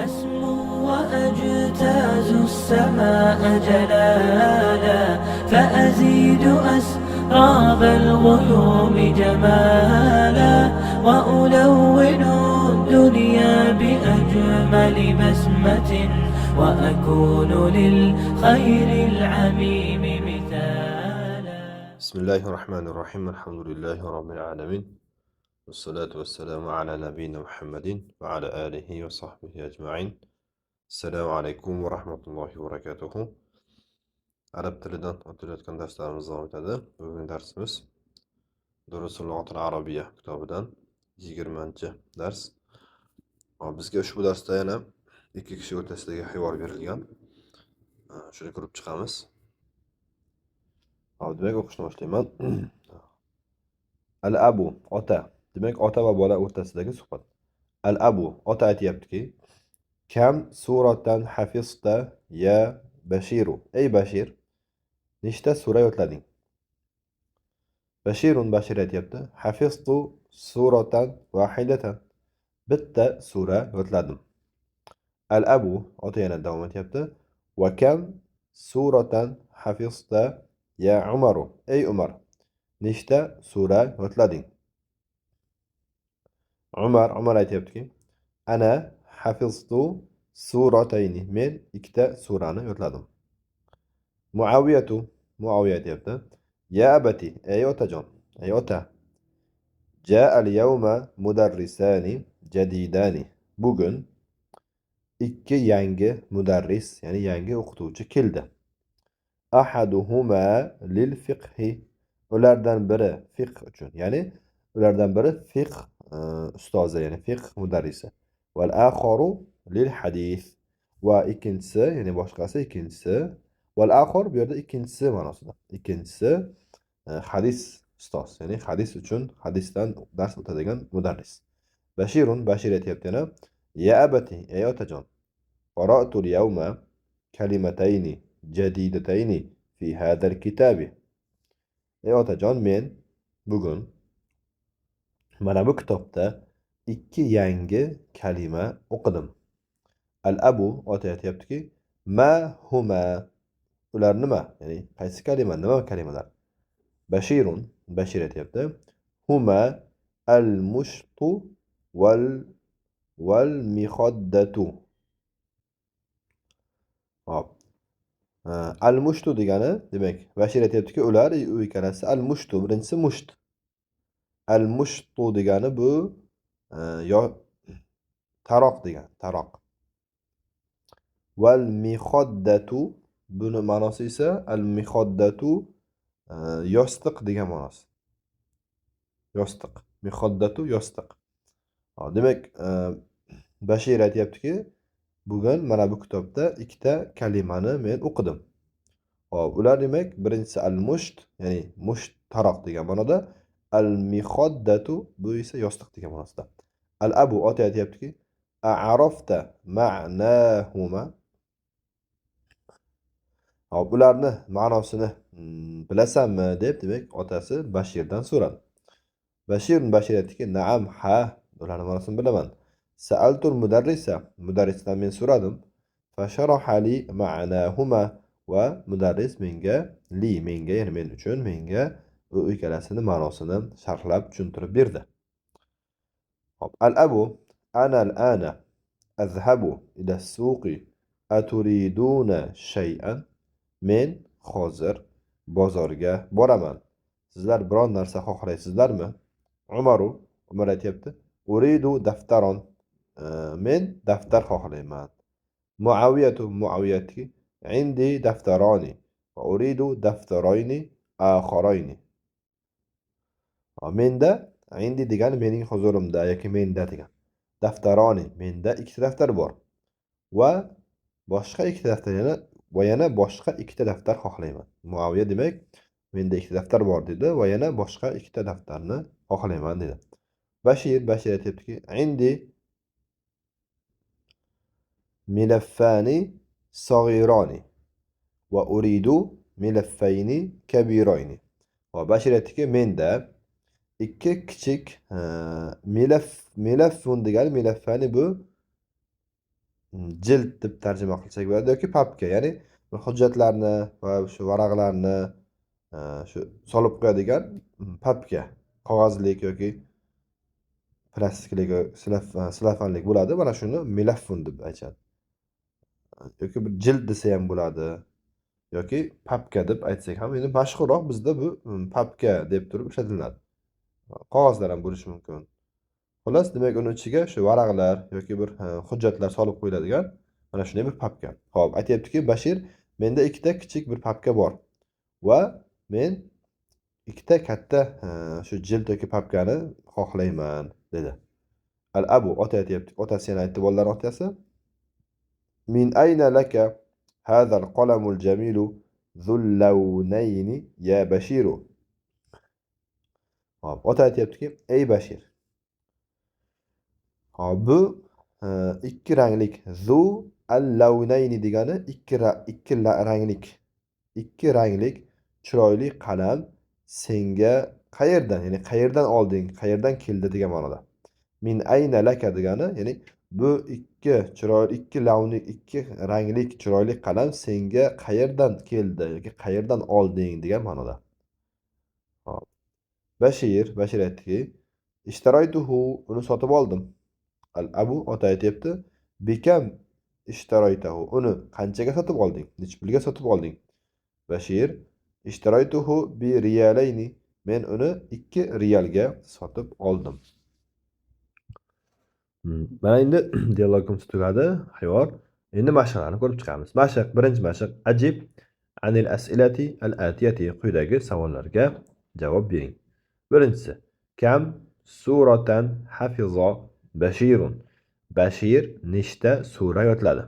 أسمو وأجتاز السماء جلالا فأزيد أسراب الغيوم جمالا وألون الدنيا بأجمل بسمة وأكون للخير العميم مثالا. بسم الله الرحمن الرحيم الحمد لله رب العالمين والصلاة والسلام على نبينا محمد وعلى آله وصحبه أجمعين. السلام عليكم ورحمة الله وبركاته. Arab tilidan o'tayotgan darslarimiz davom etadi. Bugungi darsimiz Durusul Lug'atil Arabiyya kitobidan 20-dars. Bizga ushbu darsda yana ikki kishi o'rtasidagi xivor berilgan. Shuni ko'rib chiqamiz. Demak, o'qishni boshlayman. Al-abu ota. Demak, ota va bola o'rtasidagi suhbat. Al-abu ota aytayaptiki: "Kam suratan hafizta ya Bashiru?" Ey Bashir, nechta sura yodlading? Bashirun Bashir aytayapti: "Hafiztu suratan wahidatan." Bitta sura yodladim. Al-abu ota yana davom etyapti: "Wa kam suratan hafizta ya Umaru?" Ey Umar, nechta sura yodlading? Umar aytayaptiki: "Ana hafiztu suratayni." Men ikkita surani yodladim. Muaviya aytayapti: "Ya abati, ey otajon, ey ota. Jaa al-yawma mudarrisani jadidani." Bugun ikki yangi mudarris, ya'ni yangi o'qituvchi keldi. Ahaduhuma lil fiqhi. Ulardan biri fiqh uchun, ya'ni ulardan biri fiqh ustozi, ya'ni fiqh mudarrisi. Val akharu lil hadis. Va ikkinchisi, ya'ni boshqasi ikkinchisi. Val akhar bu yerda ikkinchisi ma'nosida. Ikkinchisi hadis ustoz, ya'ni hadis uchun hadisdan dars o'tadigan mudarris. Bashir aytayapti yana: "Ya abati, ey otajon. Qara'tul yawma kalimatayni jadidatayni fi hadal kitabi." Ey otajon, men bugun mana bu kitobda ikki yangi kalima o'qidim. Al-abu ota aytayaptiki: "Ma huma?" Ular nima? Ya'ni qaysi kalima, nima kalimalar? Bashir aytayapti: "Huma al-mushtu wal mikhaddatu." Hop. Al-mushtu degani, demak, Bashir aytayaptiki, ular u ikkalasi al-mushtu, birinchisi musht. Al-mushtu degani bu yo taroq degani, taroq. Val mikhaddatu, buni ma'nosi esa al-mikhaddatu yostiq degan ma'nosi. Yostiq. Mikhaddatu yostiq. Demak, Bashir aytayaptiki, bugun mana bu kitobda ikkita kalimani men o'qidim. Hop, ular demak, birinchisi al-musht, ya'ni musht taroq degan ma'noda, al-mikhaddatu bu esa yostiq degan ma'nosida. Al-abu ota aytayaptiki: "A'rafta ma'nahuma?" Hop, ularni ma'nosini bilasanmi deb, demak, otasi Bashirdan so'radi. Bashir aytdiki: "Na'am, ha, ularni ma'nosini bilaman. Sa'altul mudarrisa, mudarrisdan men so'radim. Fasharaha li ma'nahuma." Va mudarris menga, ya'ni men uchun, menga u ikkalasini ma'nosini sharhlab tushuntirib berdi. Hop, al-abu: "Ana al-ana azhabu ila as-suqi aturiduna shay'an?" Men hozir bozorga boraman. Sizlar biron narsa xohlaysizlarmi? Umar aytayapti: "Uridu daftaron." Men daftar xohlayman. Muaviya aytdiki: "Indi daftaroni va uridu daftaroyni akharayni." Menda, indi degani mening huzurimda yoki menda degan. Daftaroni, menda ikkita daftar bor. Va boshqa ikkita daftar yana boshqa ikkita daftar xohlayman. Muaviya demak, menda ikkita daftar bor dedi va yana boshqa ikkita daftarni xohlayman dedi. Bashir aytayaptiki: "Indi milaffani saghirani va uridu milaffayni kabirayni." Va Bashir aytdiki, menda ikki kichik milaffun degani, milaffani bu jild deb tarjima qilsak bo'ladi yoki papka, ya'ni bir hujjatlarni va shu varaqlarni shu solib qo'yadigan papka, qog'ozlik yoki plastiklik silafanlik bo'ladi. Mana shuni milaffun deb aytadi. Yoki bir jild desa ham bo'ladi yoki papka deb aytsak ham, endi mashhurroq bizda bu papka deb turib ishlatiladi. Qog'ozlar ham bo'lishi mumkin. Xullas, demak uni ichiga shu varaqlar yoki bir hujjatlar solib qo'yiladigan mana shunday bir papka. Xo'p, aytayaptiki, Bashir, menda ikkita kichik bir papka bor va men ikkita katta shu jild yoki papkani xohlayman, dedi. Al-abu, ota aytyapti. Otasi yana aytdi, bolalarning otasi. Min ayna laka hadha al-qalamul jamilu dhul lawnayni ya Bashiru. Hop, ota aytyaptiki, ey Bashir. Hop, bu ikki ranglik zu al-lawnayni degani ikki ranglik chiroyli qalam senga qayerdan, ya'ni qayerdan olding, qayerdan keldi degan ma'noda. Min ayna laka degani, ya'ni bu ikki ranglik chiroyli qalam senga qayerdan keldi yoki qayerdan olding degan ma'noda. Hop. Bashir aytdiki, ishtaroytuhu, uni sotib oldim. Al-abu, ota aytibdi, bekam ishtaroytahu, uni qanchaga sotib olding? Nech pulga sotib olding? Bashir, ishtaroytuhu bi riyalayni, men uni 2 riyalga sotib oldim. Mana endi dialogimiz tugadi, hayvor. Endi mashqlarni ko'rib chiqamiz. Mashq, birinchi mashq, ajib anil as'ilati al-atiyati, quyidagi savollarga javob bering. Birinchisi, kam suratan hafiza Bashirun. Bashir nechta sura yodladi?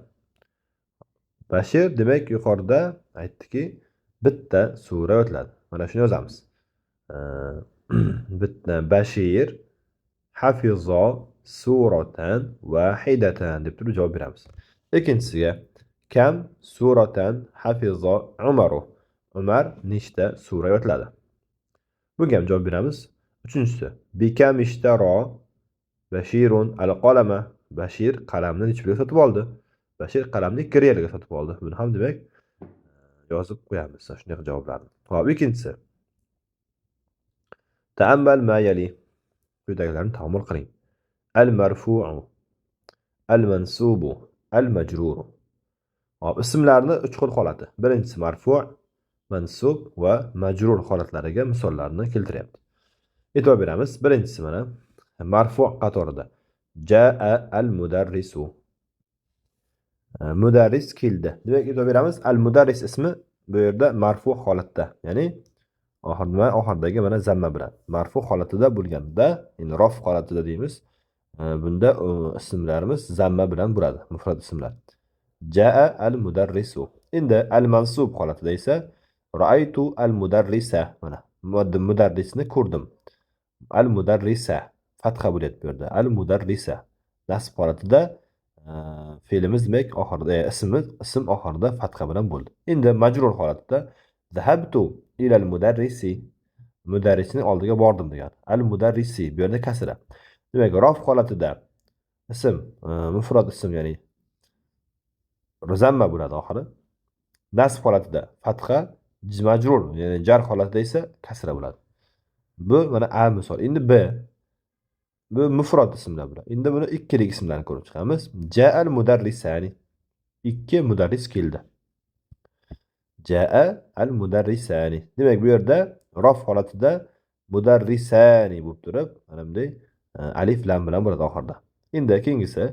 Bashir demak yuqorida aytdiki, bitta sura yodladi. Mana shuni yozamiz. Bitta Bashir hafiza suratan wahidatan deb turib javob beramiz. Ikkinchisiga, kam suratan hafiza Umaru. Umar nechta sura yodladi? Bunga ham javob beramiz. Uchinchisi, bikam ishtaro Bashirun al-qalama. Bashir qalamni necha pulga sotib oldi? Bashir qalamni 2 riyalga sotib oldi. Buni ham demak yozib qo'yamiz shunday javoblarni. Xo'p, ikkinchisi. Ta'ammal ma yali. Quyidagilarni ta'ammul qiling. Al-marfu'u, al-mansubu, al-majruru. Hop, ismlarni 3 xil holati. Birinchisi marfu', mansub va majrur holatlariga misollarni keltiryapti. E'tibor beramiz. Birinchisi mana marfu' qatorida. Jaa al-mudarrisu. Mudarris keldi. Demak, e'tibor beramiz. Al-mudarris ismi bu yerda marfu' holatda, ya'ni oxirdagi mana zamma bilan. Marfu' holatida bo'lganda, ya'ni rof holatida deymiz. Bunda ismlarimiz zamma bilan bo'ladi, mufrad ismlar. Jaa al-mudarrisu. Endi al-mansub holatida esa ra'aytu al-mudarrisa. Mana mudarrisni ko'rdim. Al-mudarrisa fatha bo'lyapti bu yerda. Al-mudarrisa nasb holatida fe'limiz demak oxirida ism oxirida fatha bilan bo'ldi. Endi majrur holatida zahabtu ila al-mudarrisi. Mudarrisning oldiga bordim degan. Al-mudarrisi bu yerda kasra. Demak, rof holatida ism mufrad ism, ya'ni zamma bo'ladi oxiri. Nasb holatida fatha, majrur, ya'ni jar holatida esa kasra bo'ladi. Bu mana A misol. Endi B. Bu mufrad ismlar bular. Endi buni ikkilik ismlarni ko'rib chiqamiz. Ja'al mudarrisani. 2 mudarris keldi. Ja'a al mudarrisani. Demak, bu yerda rof holatida mudarrisani bo'lib turib, mana bunday alif lam bilan bo'ladi oxirida. Endi keyingisi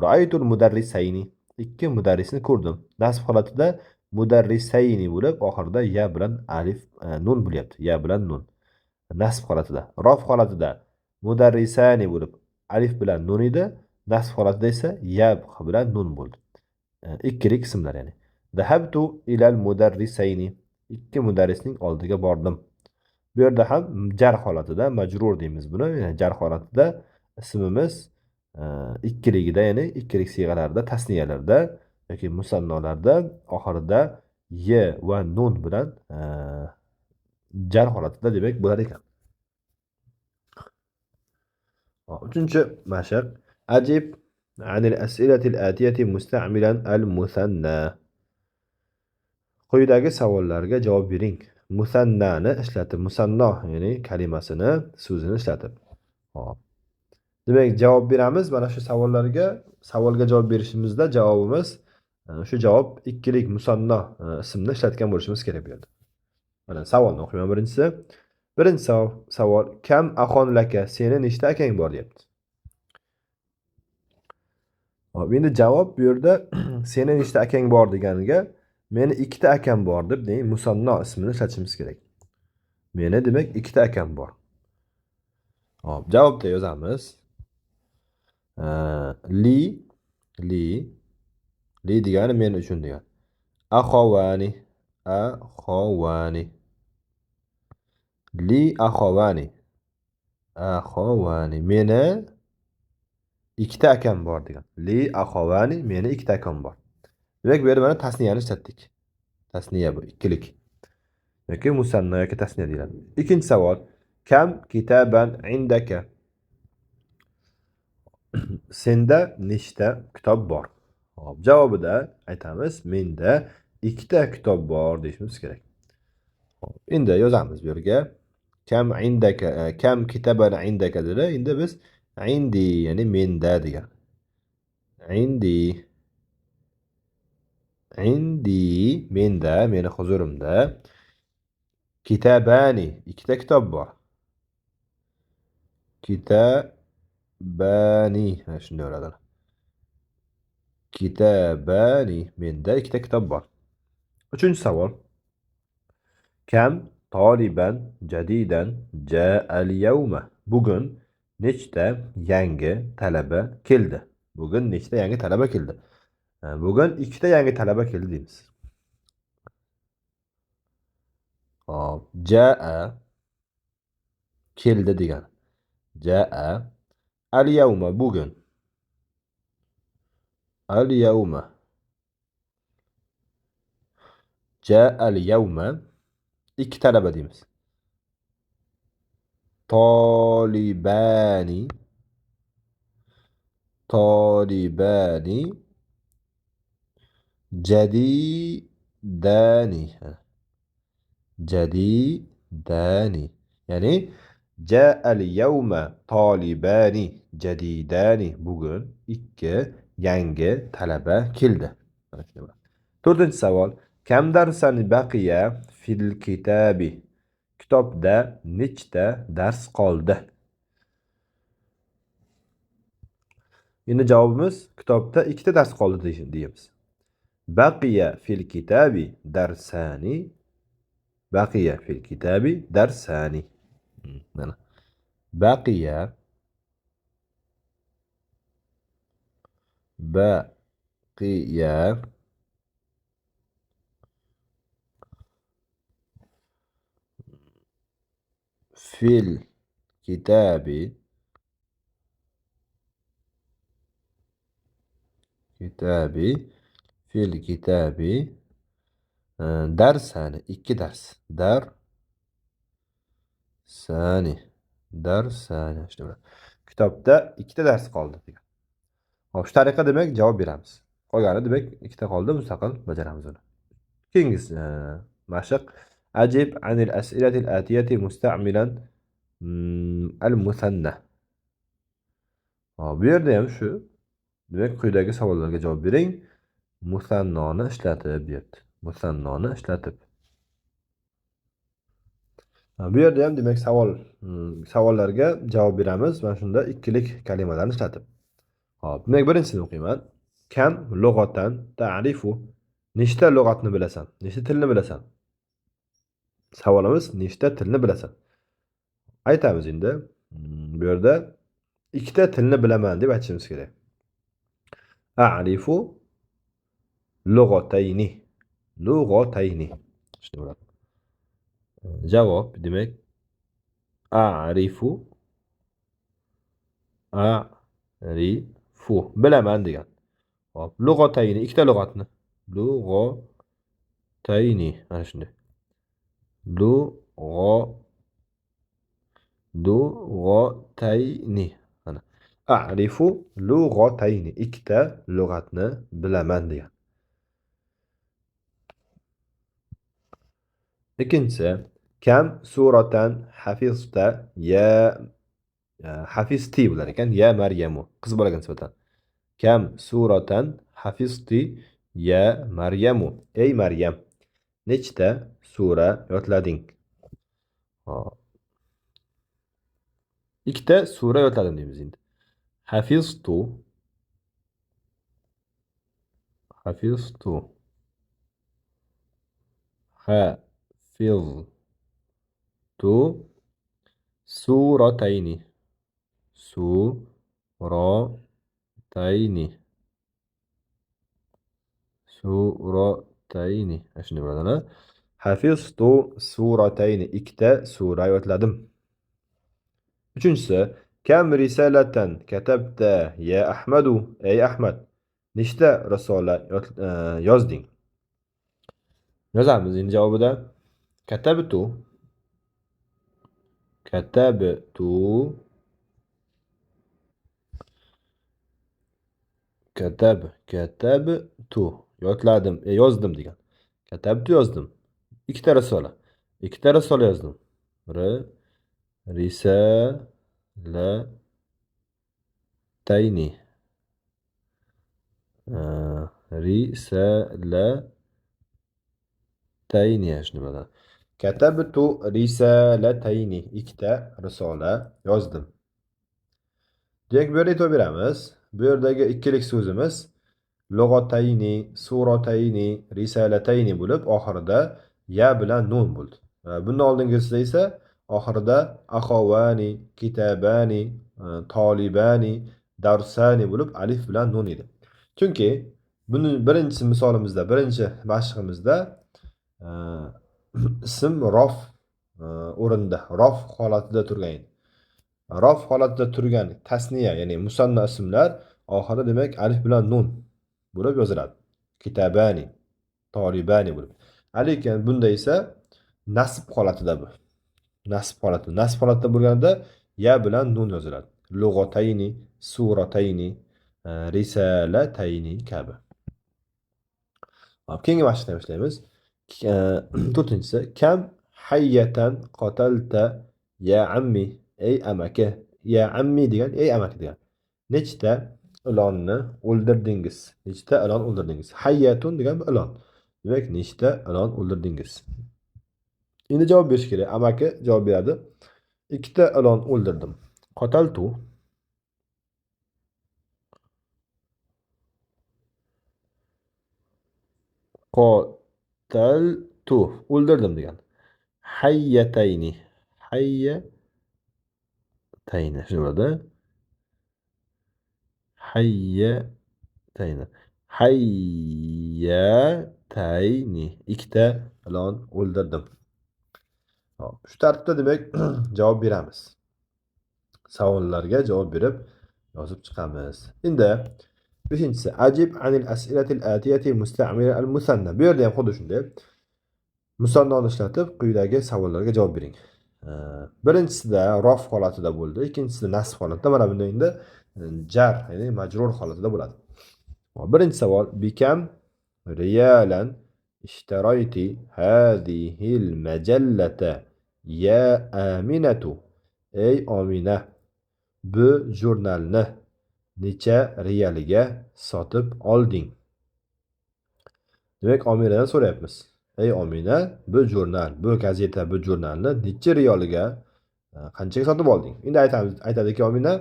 ra'aytul mudarrisayni. 2 mudarrisni ko'rdim. Nasb holatida mudarrisayni bo'lib, oxirida ya bilan alif nun bo'lyapti. Ya bilan nun. Nasb holatida. Rof holatida mudarrisani bo'lib, alif bilan nun edi. Nasb holatida esa ya bilan nun bo'ldi. Ikkilik ismlar ya'ni. Zahabtu ilal mudarrisayni. 2 mudarrisning oldiga bordim. Bu yerda ham jar holatida majrur deymiz buni. Ya'ni jar holatida ismimiz ikkiligida, ya'ni ikkilik siyg'alarda, tasniyalarda yoki musannolarda oxirida y va nun bilan jar holatida demak bo'lar ekan. Uchinchi mashq, ajib عن الأسئلة الآتية مستعملا المثنى. Quyidagi savollarga javob bering. Musannani ishlatib, musanno ya'ni kalimasini, so'zini ishlatib. Hop. Demak, javob beramiz. Mana shu savolga javob berishimizda javobimiz shu javob ikkilik musanno ismni ishlatgan bo'lishimiz kerak bu yerda. Mana savolni o'qiyman birinchisi. Birinchi savol kam axon laka, seni nechta akang bor deyapti. Hop, endi javob bu yerda seni nechta akang bor deganiga meni ikkita akam bor deb musanno ismini ishlatishimiz kerak. Meni demak ikkita akam bor. Hop, javobda yozamiz. Li degani men uchun degani. Axovani li axovani meni ikkita akam bor degan. Li axovani meni ikkita akam bor. Demak bu yerda mana tasniyani ishlatdik. Tasniya bu ikkilik. yoki musanno yoki tasniya deyiladi. Ikkinchi savol. Kam kitaban indaka? Senda nechta kitob bor? Hop, javobida aytamiz, menda ikkita kitob bor deyishimiz kerak. Hop, endi yozamiz bu yerga. Kam indaka, kam kitaban indaka dedi. Endi biz indi ya'ni menda degan. Indi menda, meni huzurimda. Kitabani ikkita kitob bor. Kitabani shunday bo'ladi. Kitabani menda ikkita kitob bor. Uchinchi savol. Kam toliban jadidan ja'al yawma? Bugun nechta yangi talaba keldi? Bugun nechta yangi talaba keldi? Bugun ikkita yangi talaba keldi deymiz. Hop, ja'a keldi degan. Ja'a al yawma bugun. Al yawma. Ja'a al yawma ikki talaba deymiz. Tolibani jadidani ya'ni ja'al yawma talibani jadidani bugun ikki yangi talaba keldi. To'rtinchi savol. Kam darsan baqiya fil kitabi? Kitobda nechta dars qoldi? Endi javobimiz kitobda ikkita dars qoldi deymiz. Baqiya fil kitabi darsani. Baqiya fil kitabi darsani. Mana. Baqiya fil kitabi darsani ikki dars. Darsani. Kitobda ikkita dars qoldi degan. Hop, shu tariqa demak javob beramiz. Qolgani demak ikkita qoldi, mustaqil bajaramiz uni. Keyingi mashq. Ajib anil as'ilatil atiyati musta'milan al-musanna. Hop, bu yerda ham shu. Demak, quyidagi savollarga javob bering. Musannoni ishlatib deyapti. Musannoni ishlatib. Bu yerda ham demak savollarga javob beramiz. Mana shunda ikkilik kalimalarni ishlatib. Hop, demak birinchisini o'qiyman. Kam lug'atan ta'rifu? Nechta lug'atni bilasan? Nechta tilni bilasan? Savolimiz nechta tilni bilasan? Aytamiz endi. Bu yerda ikkita tilni bilaman deb aytishimiz kerak. A'rifu lug'atayni. Shunday bo'ladi. Javob demak a'rifu bilaman degan. Hop, lug'atayni ikkita lug'atni. Lug'atayni mana shunday. Lug'atayni. Mana. A'rifu lug'atayni. Ikkita lug'atni bilaman degan. Ikkinchisi, kam suratan hafizta ya hafizti bo'lar ekan. Ya Maryamu. Qiz bolaga nisbatan. Kam suratan hafizti ya Maryamu. Ey Maryam, nechta sura yodlading? Hop. Ikkita sura yodladim deymiz endi. Hafiztu, hafiztu, hafiztu suratayni, suratayni, suratayni. Shunday bo'ladi. Hafiztu suratayni. Ikkita sura yodladim. Uchinchisi, kam risalatan katabta ya Ahmadu. Ey Ahmad, nechta risola yozding? Yozamiz endi javobida. Katabtu, katabtu, katabtu. Yodladim, yozdim degan. Katabtu yozdim. Ikkita risola. Ikkita risola yozdim. Risalatayni. Risalatayni. Shunday bo'ladi. Katabtu risalatayni. Ikkita risola yozdim. Demak, bu yerda e'tibor beramiz. Bu yerdagi ikkilik so'zimiz lug'atayni, suratayni, risalatayni bo'lib, oxirida ya bilan nun bo'ldi. Bundan oldingisida esa oxirida axovani, kitabani, tolibani, darsani bo'lib alif bilan nun edi. Chunki buni birinchi misolimizda, birinchi mashqimizda ism rof o'rinda, rof holatida turgan edi. Rof holatida turgan tasniya, ya'ni musanna ismlar oxiri demak alif bilan nun bo'lib yoziladi. Kitabani, tolibani bo'lib. Lekin bunda esa nasb holatida bu. Nasb holatida. Nasb holatida bo'lganda ya bilan nun yoziladi. Lug'atayni, suratayni, risalatayni kabi. Keyingi mashqni boshlaymiz. To'rtinchisi, kam hayyatan qatalta ya ammi. Ey amaki. Ya ammi degan, ey amaki degan. Nechta ilonni o'ldirdingiz? Nechta ilon o'ldirdingiz? Hayyatun degan bu ilon. Demak, nechta ilon o'ldirdingiz? Endi javob berish kerak. Amaki javob beradi. Ikkita ilon o'ldirdim. Qataltu. Qataltu. O'ldirdim degan. Hayyatayni. Hayyatayni. Shunday bo'ladi. Hayyatayni. Hayyatayni. Ikkita ilon o'ldirdim. Shu tartibda demak javob beramiz. Savollarga javob berib yozib chiqamiz. Endi 5-si ajib anil as'ilatil atiyati musta'mila al musanna. Bu yerda ham xuddi shunday. Musannoni ishlatib quyidagi savollarga javob bering. Birinchisida rof holatida bo'ldi, ikkinchisida nasb holatida, mana bunda endi jar, ya'ni majrur holatida bo'ladi. Birinchi savol: bikam riyalan ishtaroyti hadihil majallata ya Aminatu. Ey Omina, bu jurnalni necha riyaliga sotib olding? Demak, Ominadan so'rayapmiz. Ey Omina, bu jurnal, bu gazeta, bu jurnalni necha riyoliga, qanchaga sotib olding? Endi aytadiki Omina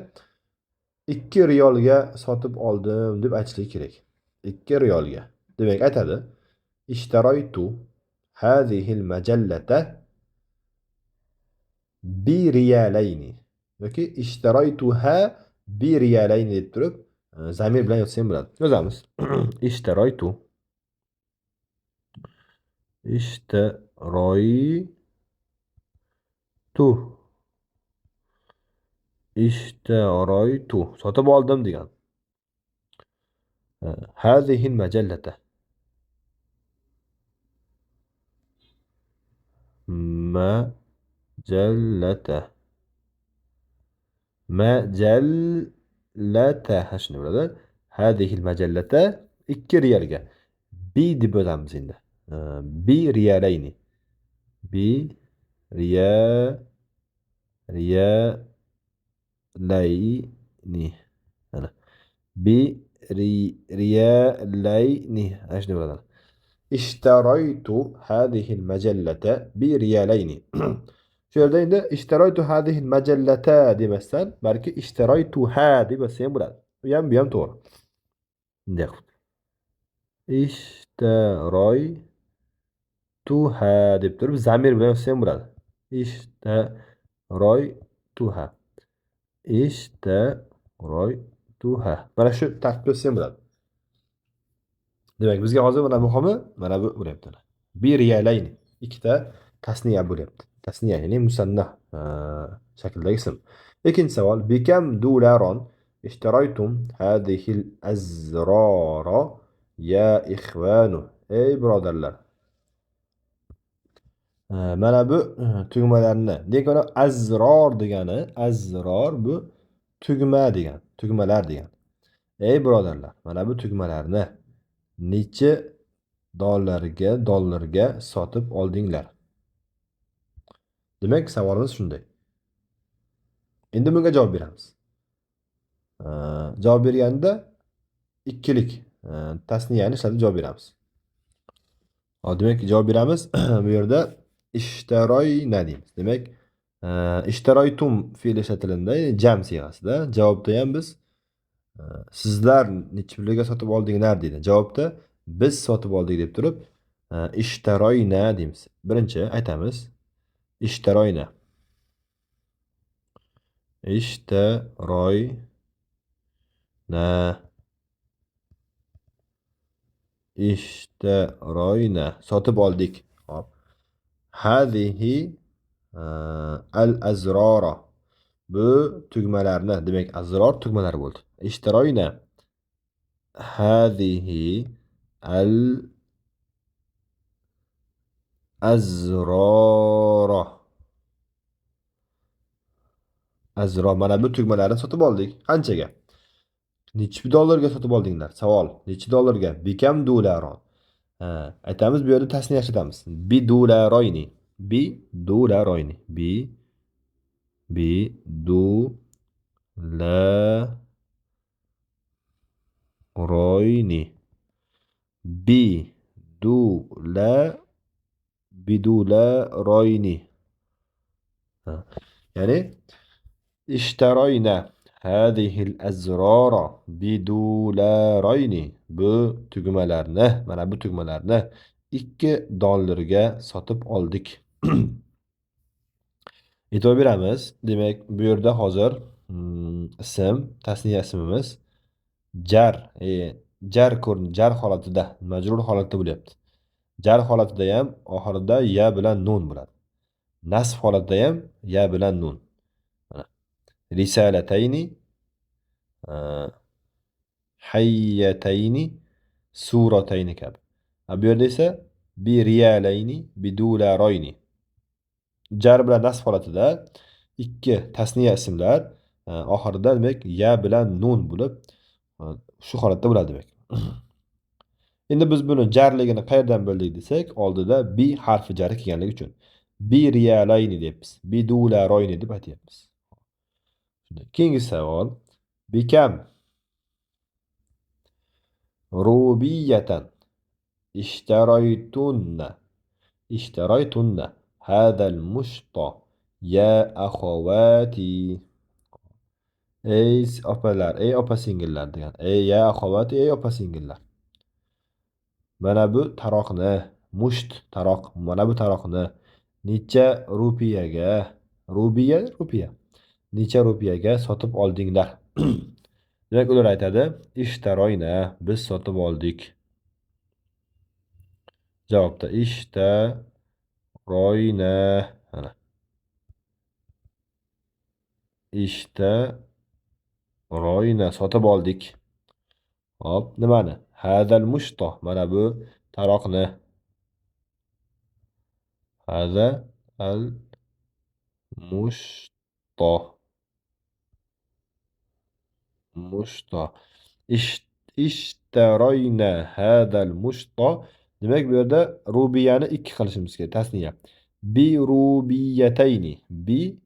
2 riyolga sotib oldim deb aytishligi kerak. 2 riyolga. Demak, aytadi: ishtaroytu hadihil majallata bi riyalayni. Yoki ishtaroytuha bi riyalayni deb turib, zamir bilan yozsam bo'ladi. Yozamiz. Ishtaroytu. Ishtaroytu. Sotib oldim degan. Hadihil majallata. Majallata. majallata shuni bo'ladi. Hadihil majallata 2 riyalga. Bi deb yozamiz endi. Bi riyalayni. Bi riya riyalayni. Mana. Bi riyalayni. Shuni bo'ladi. Ishtaraytu hadihil majallata bi riyalayni. Shu yerda endi ishtaraytu hadihil majallata demasdan, balki ishtaraytuha deb yozsa ham bo'ladi. Bu ham to'g'ri. Bunday qilib. Ishtaraytuha deb turib zamir bilan yozsa ham bo'ladi. Ishtaraytuha. Ishtaraytuha. Mana shu tartibda yozsa ham bo'ladi. Demak, bizga hozir mana muhimi mana bu bo'lyapti. Bi riyalayni. Ikkita tasniya bo'lyapti. Tasniya ya'ni musanna shakldagi ism. Ikkinchi savol. Bikam dolaron ishtaraytum hadihil azrara ya ikhvanu. Ey birodarlar. Mana bu tugmalarni. Demak, azror degani, azror bu tugma degan, tugmalar degan. Ey birodarlar, mana bu tugmalarni necha dollarga sotib oldinglar? Demak, savolimiz shunday. Endi bunga javob beramiz. Javob berganda ikkilik tasniyani ishlatib javob beramiz. Demak, javob beramiz. Bu yerda ishtaroyna deymiz. Demak, ishtaroytum fe'li ishlatilganda, jam siyg'asida. Javobda ham biz sizlar necha pulga sotib oldinglar deydi. Javobda biz sotib oldik deb turib, ishtaroyna deymiz. Birinchi aytamiz. Ishtaroyna. Ishtaroyna. Ishtaroyna. Sotib oldik. Hop. Hadihi al-azrara. Bu tugmalarni, demak, azror tugmalar bo'ldi. Ishtaroyna. Hadihi al-azrara. Azro, mana bu tugmalarni sotib oldik. Qanchaga? Necha dollarga sotib oldinglar? Savol. Necha dollarga? Bikam dolaron. Aytamiz, bu yerda tasniya ishlatamiz. Bi dolaroyni. Bi dolaroyni. Bi dolaroyni. Bidularoyni. Ya'ni ishtaroyna hadihil azrara bidularayni. Bu tugmalarni, mana bu tugmalarni 2 dollarga sotib oldik. E'tibor beramiz. Demak, bu yerda hozir ism, tasniya ismimiz jar holatida, majrur holatda bo'lyapti. Jar holatida ham oxirida ya bilan nun bo'ladi. Nasb holatida ham ya bilan nun. Risalatayni, hayyatayni, suratayni kabi. Bu yerda esa bi riyalayni, bi dolaroyni. Jar bilan nasb holatida 2 tasniya ismlar oxirida demak ya bilan nun bo'lib shu holatda bo'ladi demak. Endi biz buni jarligini qayerdan bildik desak, oldida bi harfi jari kelganligi uchun bi riyalayni deyapmiz. Bi dolaroyni deb aytyapmiz. Keyingi savol. Bikam rubiyatan ishtaraytunna hadal mushta ya akhawati. Ey opalar, ey opa-singillar degan. Ey ya akhawati, ey opa-singillar. Mana bu taroqni, musht taroq, mana bu taroqni necha rupiyaga, rupiya. Necha rupiyaga sotib oldinglar? Demak, ular aytadi, ishtaroyna, biz sotib oldik. Javobda ishtaroyna. Mana. Ishtaroyna, sotib oldik. Hop, nimani? Hadal mushto, mana bu taroqni. Hada al mushto. mushto. Ishtaroyna hadal mushto. Demak, bu yerda rubiyani ikki qilishimiz kerak. Tasniya. Bi rubiyatayni. Bi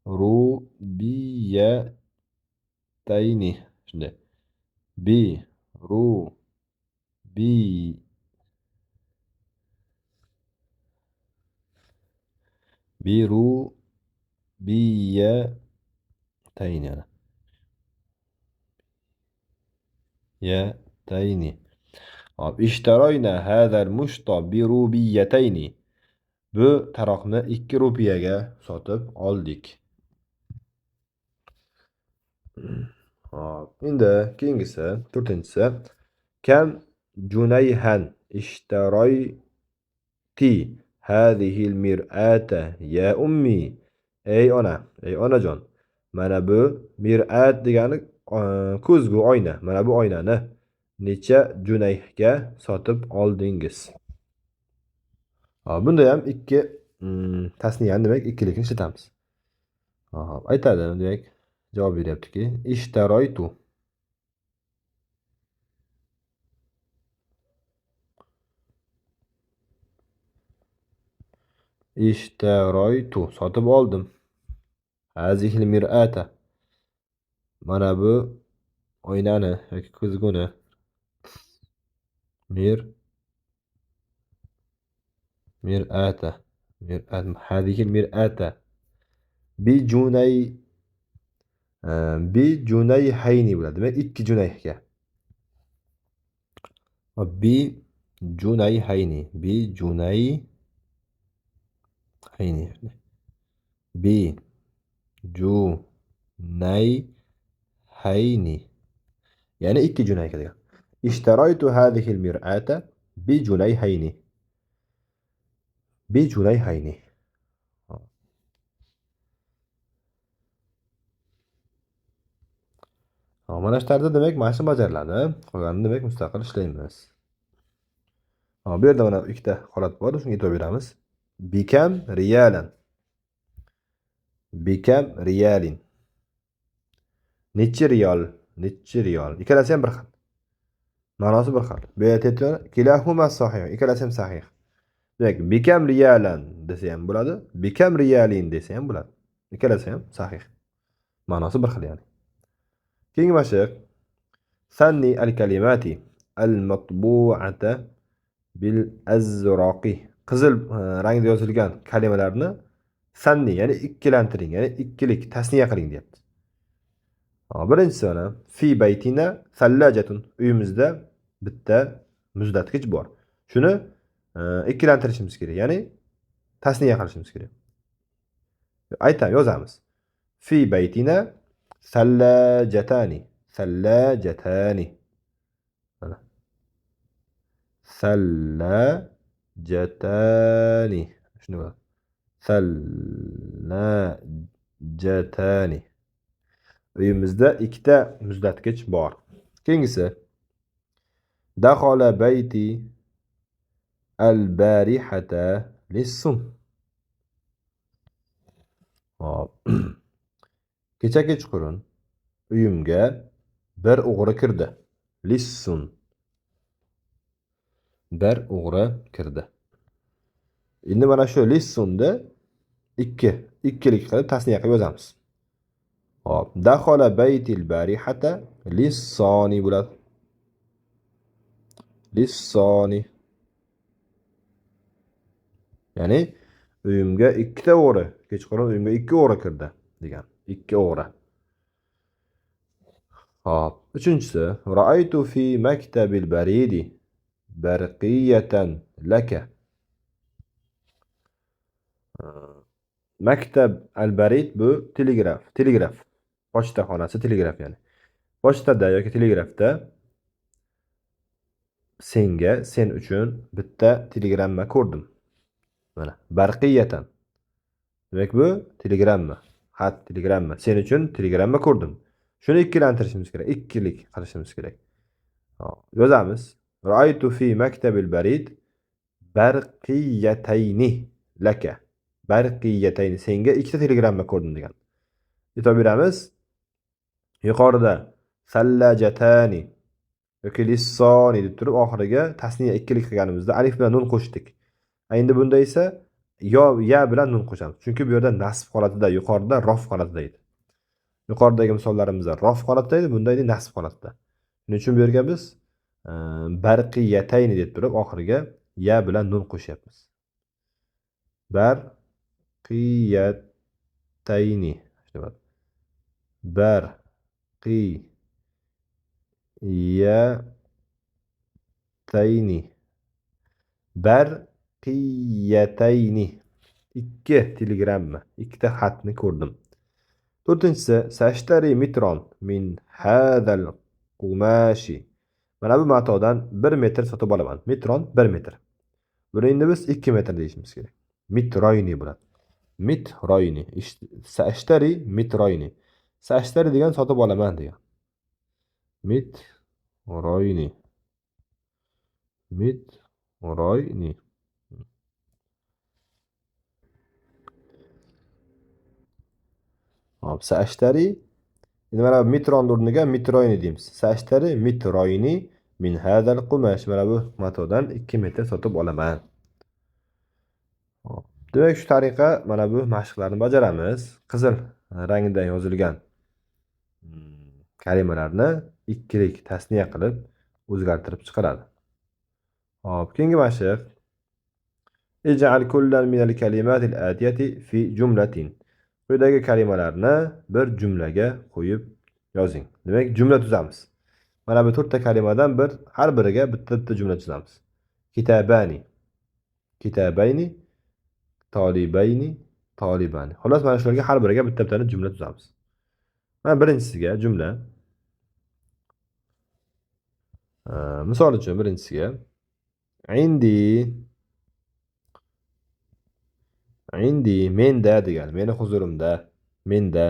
rubiyatayni. Shunday. Bi ru bi bi rubiyatayni. Yatayni. Hop, ishtaroyna hadal mushto bi rubiyatayni. Bu taroqni 2 rupiyaga sotib oldik. Hop, endi keyingisi, 4-inchisi. Kam junayhan ishtaroyti hadhihi al-mir'ata ya ummi. Ey onajon. Mana bu mir'at degani ko'zgu oyna. Mana bu oynani necha junayhga sotib oldingiz? Bunda ham ikki tasniyani demak ikkilikni ishlatamiz. Hop, aytadi demak javob beryaptiki ishtaroytu. Ishtaroytu sotib oldim. Hazihil mir'ata. Mana bu oynani yoki ko'zguni. Mir'ata. Hazihil mir'ata. Bi junayhayni bo'ladi. Demak 2 junayhga. Bi junayhayni. Bi junayhayni. Bi junayhayni. Yani 2 junayhga degan. Ishtaroytu hadhil mir'ata bi junayhayni. Bi junayhayni. Mana shu tarzda demak mana shu bajariladi. Qolganini demak mustaqil ishlaymiz. Bu yerda mana ikkita holat bor, shunga e'tibor beramiz. Bikam riyalan. Bikam riyalin. Nechi riyol? Ikkalasi ham bir xil. Ma'nosi bir xil. Bu yerda kilahuma sahih. Ikkalasi ham sahih. Demak, bikam riyalan desa ham bo'ladi, bikam riyalin desa ham bo'ladi. Ikkalasi ham sahih. Ma'nosi bir xil yani. Keyingi mashq. Sanni al-kalimati al-matbu'ata bil azraqi. Qizil rangda yozilgan kalimalarni sanni, ya'ni ikkilantiring, ya'ni ikkilik tasniya qiling deyapti. Birinchisi mana fi baytina thallajatun. Uyimizda bitta muzlatgich bor. Shuni ikkilantirishimiz kerak, ya'ni tasniya qilishimiz kerak. Yozamiz. Fi baytina thallajatani. Mana. Thallajatani. Shuni bo'ladi. Thallajatani. Uyimizda ikkita muzlatgich bor. Keyingisi. Dakhala bayti al-barihata lis-sum. Hop. Kecha kechqurun uyimga bir o'g'ri kirdi. Lis-sum. Bir o'g'ri kirdi. Endi mana shu lis-sumni ikkilik qilib tasniya qilib yozamiz. Hop, dakhala baytil barihata lis-soni bo'ladi. Lis-soni. Ya'ni uyimga ikkita o'g'ri, kechqurun uyimga 2 o'g'ri kirdi degan. 2 o'g'ri. Hop, uchinchisi, ra'aytu fi maktabil baridi barqiyatan laka. Maktab al-barid bu telegraf. Pochta xonasi telegraf yani. Pochtada yoki telegrafda sen uchun bitta telegramma ko'rdim. Mana barqiyatan. Demak bu telegramma, xat telegramma. Sen uchun telegramma ko'rdim. Shuni ikkilantirishimiz kerak, ikkilik qilishimiz kerak. Yozamiz. Ra'aytu fi maktabil barid barqiyatayni laka. Barqiyatayni senga ikkita telegramma ko'rdim degan. E'tibor beramiz. Yuqorida sallajatani yoki lissoni deb turib oxiriga tasniya ikkilik qilganimizda alif bilan nun qo'shdik. Endi bunda esa ya bilan nun qo'shamiz. Chunki bu yerda nasb holatida, yuqorida rof holatida edi. Yuqoridagi misollarimizda rof holatda edi, bunda edi nasb holatda. Shuning uchun bu yerga biz barqiyatayni deb turib oxiriga ya bilan nun qo'shyapmiz. Barqiyatayni. Barqiyatayni. Barqiyatayni. Ikki telegramma, ikkita xatni ko'rdim. To'rtinchisi, sashtari mitron min hadal qumashi. Mana bu matodan 1 metr sotib olaman. Mitron 1 metr. Buni endi biz 2 metr deyishimiz kerak. Mitroyni bo'ladi. Mitroyni. Sashtari mitroyni. Sashtari degan sotib olaman degan. Mitroyni. Mitroyni. Hop, sashtari. Endi mana bu mitron o'rniga mitroyni deymiz. Sashtari mitroyni min hadal qumash. Mana bu matodan 2 metr sotib olaman. Demak, shu tariqa mana bu mashqlarni bajaramiz. Qizil rangda yozilgan kalimalarni ikkilik tasniya qilib o'zgartirib chiqaradi. Hop, keyingi mashq. Ij'al kullan minal kalimatil atiyati fi jumlatin. Quyidagi kalimalarni bir jumlaga qo'yib yozing. Demak, jumla tuzamiz. Mana bu 4 ta kalimadan har biriga bitta jumla tuzamiz. Kitabani. Kitabayni. Tolibayni. Tolibani. Xolos, mana shularga har biriga bitta jumla tuzamiz. Mana birinchisiga jumla. Misol uchun birinchisiga indi menda degan, meni huzurimda, menda.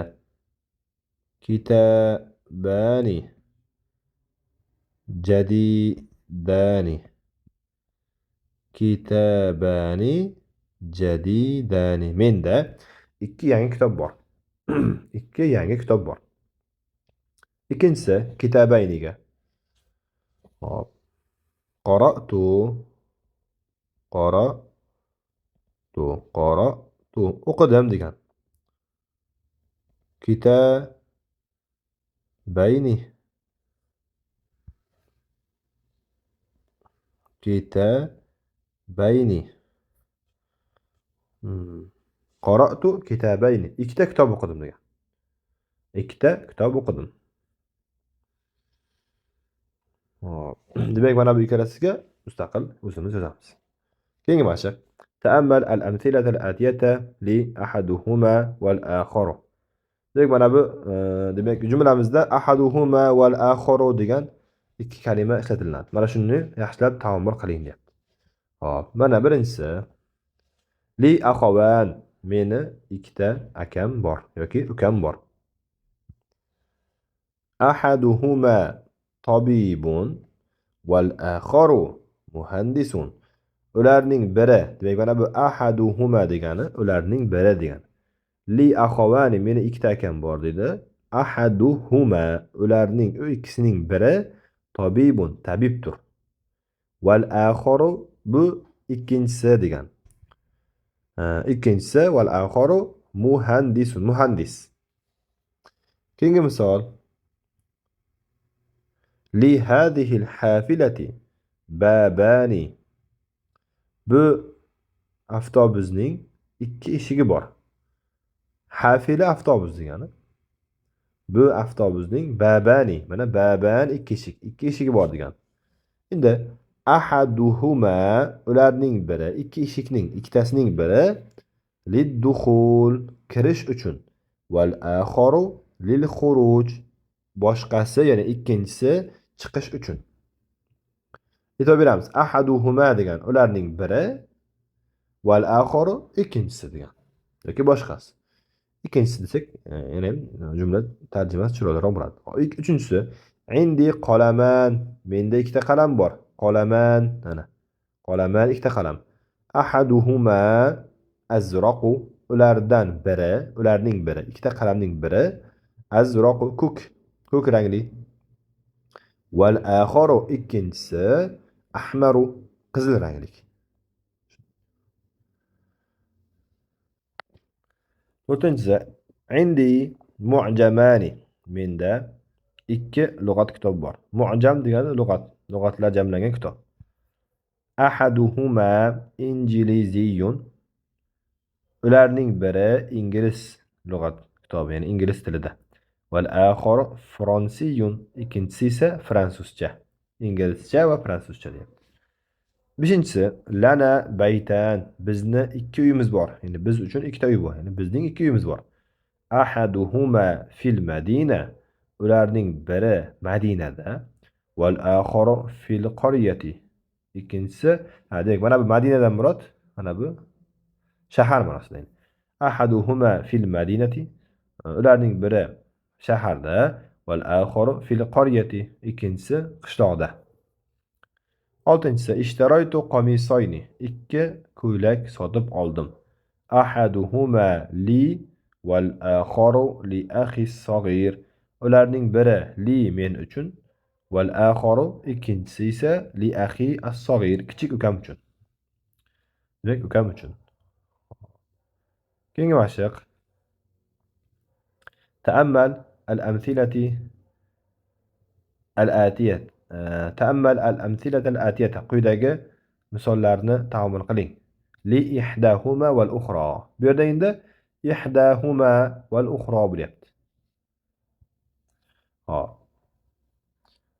Kitabani jadidani. Kitabani jadidani. Menda 2 yangi kitob bor. 2 yangi kitob bor. Ikkinchisi kitabayniga. Hop. Qara'tu o'qidim degan. Kitabayni. Kitabayni. Qara'tu kitabayni. 2 ta kitob o'qidim degan. 2 ta kitob o'qidim. Demak, mana bu ikkalasiga mustaqil o'zimiz yozamiz. Keyingi mashq. Ta'ammal al-amthilata al-atiyata li ahaduhuma wal akharu. Demak, mana bu demak jumlamizda ahaduhuma wal akharu degan 2 kalima ishlatiladi. Mana shuni yaxshilab ta'ammul qiling deyapti. Hop, mana birinchisi li akhawan. Meni 2 ta akam bor yoki ukam bor. Ahaduhuma tabibun wal akharu muhandisun. Ularning biri, demak mana bu ahaduhuma degani ularning biri degani. Li akhavani, meni 2 ta akam bor dedi. Ahaduhuma, ularning ikkisining biri tabibun, tabibdir. Wal akharu, bu ikkinchisi degan. Ikkinchisi wal akharu muhandisun, muhandis. Keyingi misol. Li hadhihi al-hafilati babani. Bu avtobusning 2 eshigi bor. Hafila avtobus degani. Bu avtobusning babani, mana baban 2 eshik, 2 eshigi bor degan. Endi ahaduhuma, ularning biri, 2 eshikning ikkitasining biri lid-dukhul, kirish uchun. Wal akharu lil khuruj, boshqasi, ya'ni ikkinchisi chiqish uchun. E'tibor beramiz. Ahaduhuma degan ularning biri, wal akharu ikkinchisi degan yoki boshqasi. Ikkinchisi desak, ya'ni jumla tarjimasi chiroyliroq bo'ladi. Uchinchisi, indi qolaman, menda 2 ta qalam bor. Qolaman, mana. Qolaman 2 ta qalam. Ahaduhuma azraqu, ularning biri, 2 ta qalamning biri azraqu, ko'k. ko'k rangli. Val akharu ikkinchisi ahmaru qizil rangli. To'rtinchisi indi mu'jamani. Menda ikki lug'at kitob bor. Mu'jam degani lug'at, lug'atlar jamlangan kitob. Ahaduhuma injiliziyun. Ularning biri ingliz lug'at kitobi, ya'ni ingliz tilida. Val akhar fransiyun. Ikkinchisi esa fransuzcha. Inglizcha va fransuzcha deyapti. Beshinchisi lana baytan. Bizni ikki uyimiz bor. Ya'ni biz uchun ikkita uy bor. Ya'ni bizning ikki uyimiz bor. Ahaduhuma fil madina. Ularning biri Madinada. Val akharu fil qaryati. Ikkinchisi, demak, mana bu Madinadan murod, mana bu shahar ma'nosida. Ahaduhuma fil madinati. Ularning biri shaharda. Val akharu fil qaryati. Ikkinchisi qishloqda. Oltinchisi ishtaroytu qamisoyni. Ikki ko'ylak sotib oldim. Ahaduhuma li val akharu li akhi sag'ir. Ularning biri li men uchun. Val akharu ikkinchisi esa li akhi as-sag'ir, kichik ukam uchun. Demak, ukam uchun. Keyingi mashq. Ta'ammal al-amthilati al-atiyat. Ta'ammal al-amthilata al-atiyata. Quyidagi misollarni ta'ammul qiling. Li ihdahuma wal ukhra. Bu yerda endi ihdahuma wal ukhra bo'lyapti. Hop.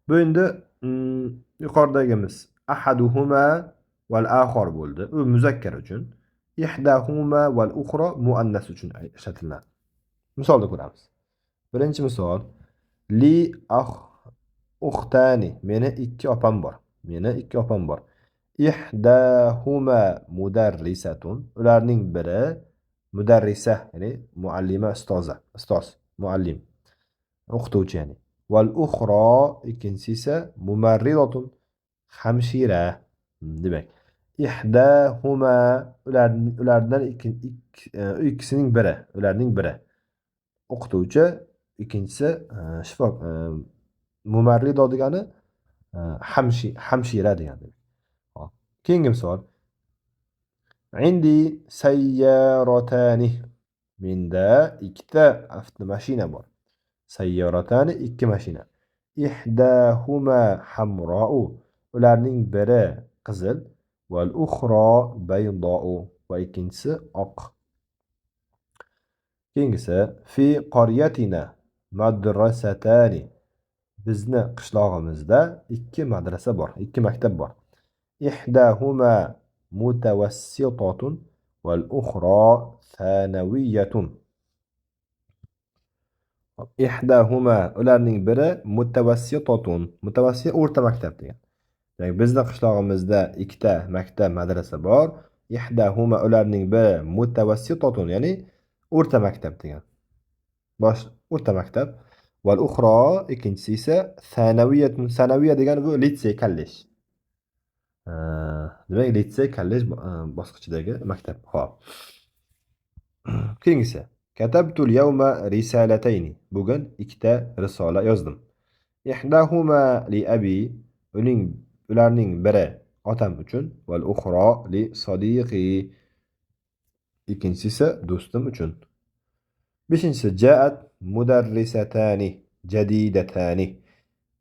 Bu endi yuqoridagimiz ahaduhuma wal akhar bo'ldi. U muzakkar uchun. Ihdahuma wal ukhra muannas uchun ishlatiladi. Misolni ko'ramiz. Birinchi misol li ukhtani. Meni ikki opam bor. Meni ikki opam bor. Ihdahuma mudarrisatun. Ularning biri mudarrisa, ya'ni muallima, ustoz, muallim, o'qituvchi ya'ni. Val ukhra ikkinchisi esa mumarridatun, hamshira. Demak, ihdahuma ulardan ikkisining biri, ularning biri o'qituvchi, ikkinchisi mumarrido degani hamshira degani. Keyingi misol. Indi sayyaratani. Menda ikkita avtomashina bor. Sayyaratani ikki mashina. Ihdahuma hamra'u. Ularning biri qizil. Val ukhra bayda'u. Va ikkinchisi oq. Keyingisi fi qaryatina madrasatani. Bizni qishlog'imizda ikki madrasa bor, ikki maktab bor. Ihdahuma mutawassitatun val ukhra thanawiyatun. Ihdahuma ularning biri mutawassitatun. Mutawassit o'rta maktab degan. Demak, bizni qishlog'imizda ikkita maktab, madrasa bor. Ihdahuma ularning biri mutawassitatun, ya'ni o'rta maktab degan. O'rta maktab. Val ukhra ikkinchisi esa thanawiyatun. Sanaviya degani bu litsey, kollej. Demak, litsey, kollej bosqichidagi maktab. Xo'p. Keyingisi. Katabtul yawma risalatayni. Bugun ikkita risola yozdim. Ihdahuma li abi. Ularning biri otam uchun. Val ukhra li sadiqi. Ikkinchisi esa do'stim uchun. Beshinchisi ja'at mudarrisatani jadidatani.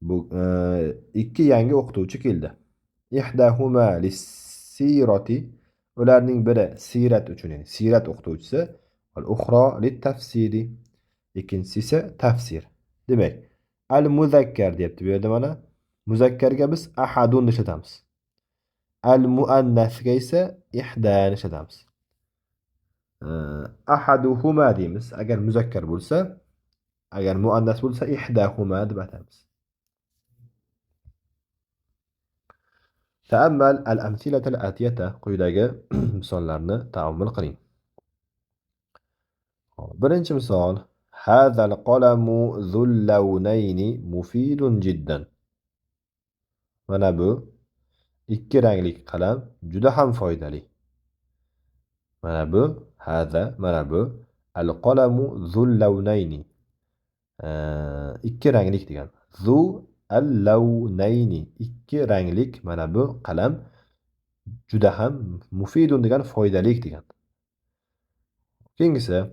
Bu ikki yangi o'qituvchi keldi. Ihdahuma lis-sirati. Ularning biri sirat uchun, ya'ni sirat o'qituvchisi. Val ukhra lit-tafsiri. Ikkinchisi esa tafsir. Demak, al-muzakkar deyapti bu yerda mana. Muzakkarga biz ahadun ishlatamiz. Al-muannasga esa ihdan ishlatamiz. Ahaduhuma deymiz agar muzakkar bo'lsa, agar muannas bo'lsa ihdahuma deb atamiz. Ta'ammal al-amthilata al-atiyata. Quyidagi misollarni ta'ammul qiling. Birinchi misol. Hadha al-qalamu dhul lawnayni mufidun jiddan. Mana bu ikki rangli qalam juda ham foydali. Mana bu al-qalamu dhul lawnayni. ikki ranglik degan. Zu al-lawnayni. Ikki ranglik. Mana bu qalam juda ham mufidun degan foydali degan. Keyingisi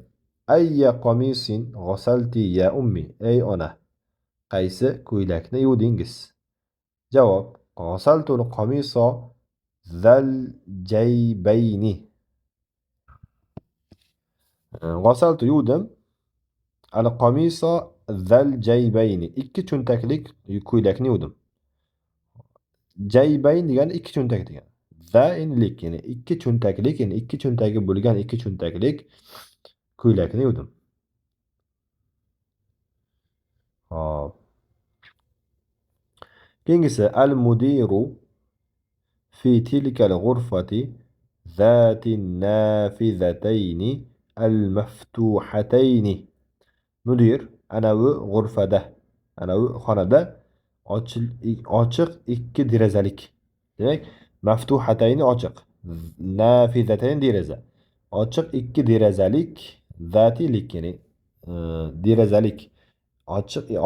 ayya qamisin ghasalti ya ummi. Ey ona, qaysi ko'ylakni yuvdingiz? Javob: ghasaltul qamisa zal jaybayni. Ghasaltu yuvdim. Al qamisa zal jaybayni. Ikki cho'ntaklik ko'ylakni yuvdim. Jaybayn degani ikki cho'ntak degan. Zainlik ya'ni ikki cho'ntaklik, ya'ni ikki cho'ntagi bo'lgan ikki cho'ntaklik ko'ylakni yuvdim. Hop. Keyingisi al mudiru fi tilka al ghurfati zati nafizatayni al maftuhatayni. Mudir anavi g'urfada, anavi xonada ochiq ikki derazalik. Demak, maftuhatayni ochiq, nafizatayn deraza. Ochiq ikki derazalik, zatilik ya'ni derazalik.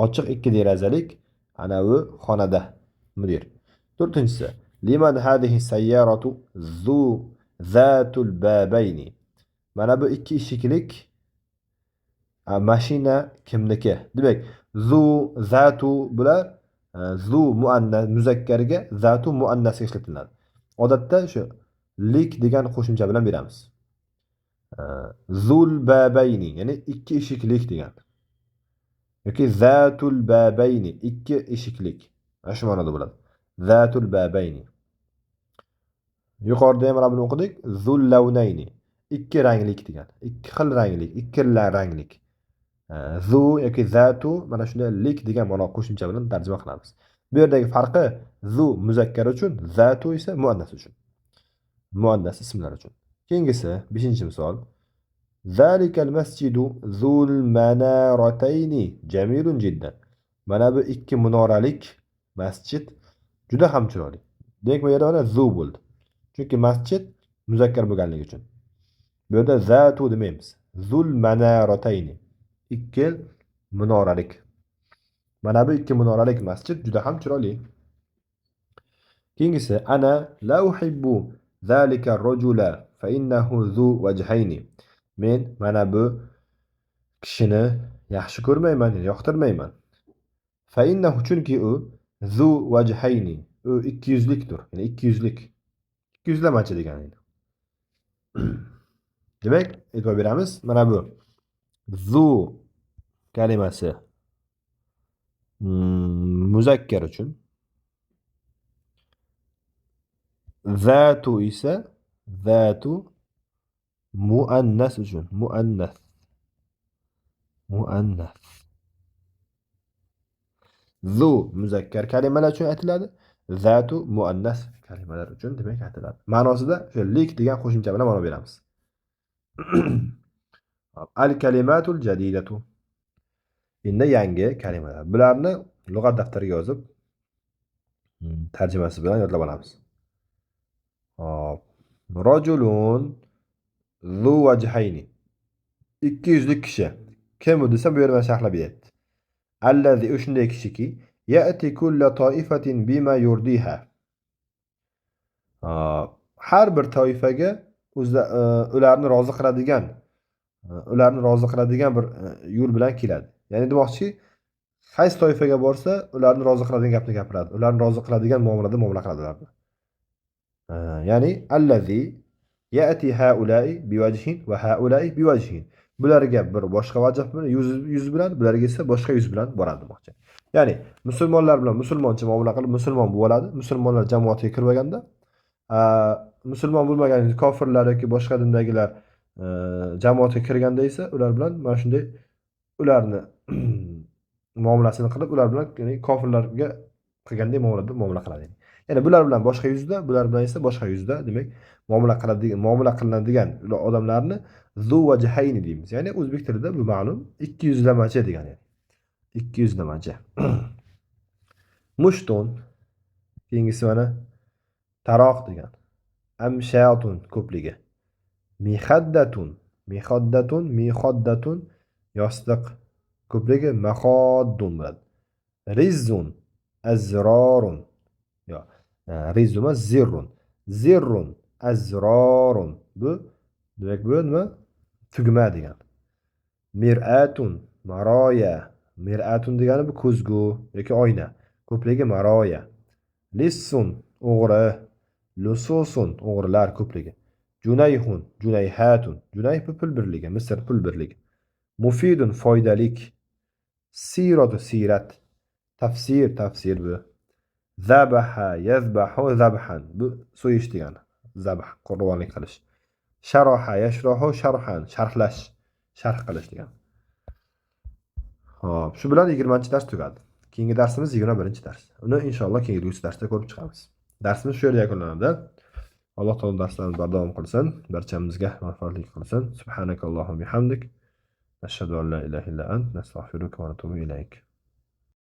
Ochiq ikki derazalik anavi xonada. Mudir. To'rtinchisi. Liman hadhihi sayyaratu zatul babayni. Mana bu ikki eshiklik mashina kimniki? Demak, zatu bular zu muannas muzakkarga, zatu muannasga ishlatiladi. Odatda shu lik degan qo'shimcha bilan beramiz. Zul babayni ya'ni ikki eshiklik degan. yoki zatul babayni ikki eshiklik. Shu ma'noda bo'ladi. Zatul babayni. Yuqorida ham buni o'qidik. Zul lawnayni ikki ranglik degan. Ikki xil ranglik, ikki ranglik. Zu yoki zatu mana shunday lik degan ma'no qo'shimcha bilan tarjima qilamiz. Bu yerdagi farqi zu muzakkar uchun, zatu esa muannas uchun. Muannas ismlar uchun. Keyingisi 5-misol. Zalikal masjidu zul manarataini jamilun jiddan. Mana bu ikki minoralik masjid juda ham chiroyli. Demak, bu yerda mana zu bo'ldi. Chunki masjid muzakkar bo'lganligi uchun. Bu yerda zatu demaymiz. Zul manarataini. Ikki minoralik. Mana bu ikki minoralik masjid juda ham chiroyli. Keyingisi ana la uhibbu zalika ar-rajula fa innahu zu wajhayni. Men mana bu kishini yaxshi ko'rmayman, yoqtirmayman. Fa innahu chunki u zu wajhayni. U ikki yuzlikdir. Ya'ni ikki yuzlik. Ikki yuzlamachi degani. Demak, e'tibor beramiz. Mana bu zu kalimasi muzakkar uchun, zatu esa zatu muannas uchun, muannas. Zu muzakkar kalimalar uchun aytiladi, zatu muannas kalimalar uchun demak aytiladi. Ma'nosida shu lik degan qo'shimcha bilan ma'no beramiz. Al kalimatul jadidatu. Endi yangi kalimalar. Bularni lug'at daftariga yozib, tarjimasi bilan yodlab olamiz. Hop. Rajulun zu wajhayni. Ikki yuzlik kishi. Kim u desam bu yerda sharhlab beryapti. Allazi shunday kishiki ya'ti kullu toifatin bima yurdiha. Har bir toifaga ularni rozi qiladigan bir yo'l bilan keladi. Ya'ni demoqchi, qaysi toifaga borsa, ularni rozi qiladigan gapni gapiradi. Ularni rozi qiladigan muomalada muomala qiladi ularni. Ya'ni allazi ya'ti haula'i biwajhin va haula'i biwajhin. Bularga bir boshqa vajh bilan yuz bilan, bularga esa boshqa yuz bilan boradi demoqchi. Ya'ni musulmonlar bilan musulmoncha muomala qilib musulmon bo'ladi. Musulmonlar jamoatiga kirmaganda, musulmon bo'lmagan kofirlar yoki boshqa dindagilar jamoatga kirganda esa ular bilan mana shunday ularni muomalasini qilib, ular bilan ya'ni kofirlarga qilgandek muomala qiladi. Ya'ni bular bilan boshqa yuzda, bular bilan esa boshqa yuzda, demak, muomala qilinadigan odamlarni zu wajhayni deymiz. Ya'ni o'zbek tilida bu ma'lum ikki yuzlamachi degani. Ikki yuzlamachi. Mushtun keyingisi mana taroq degan. Amshatun ko'pligi. Mixaddatun yostiq ko'pligi mahoddun bo'ladi. Rizzun, azrorun. Yo, rizzu emas, zirrun. Zirrun, azrorun. Bu demak bu nima? Tugma degani. Mir'atun, maroya. Mir'atun degani bu ko'zgu yoki oyna. Ko'pligi maroya. Lissun, o'g'ri. Lususun, o'g'rilar ko'pligi. Junayhun, junayhatun. Junayh bu pul birligi, Misr pul birligi. Mufidun, foydalik. Siratu, sirat. Tafsir, tafsir bu. Zabaha, yazbahu, zabhan. Bu so'yish degani. Zabh, qurbonlik qilish. Sharoha, yashrohu, sharhan. Sharhlash, sharh qilish degani. Xo'p, shu bilan 20-dars tugadi. Keyingi darsimiz 21-dars. Uni inshaalloh keyingi darsda ko'rib chiqamiz. Darsimiz shu yerda yakunlanadi. Alloh taolo darslarni davom qilsin, barchamizga manfaatli qilsin. Subhanakallohumma bihamdik. Nashhadu an la ilaha illa ant, nastag'firuka va natubu ilayk.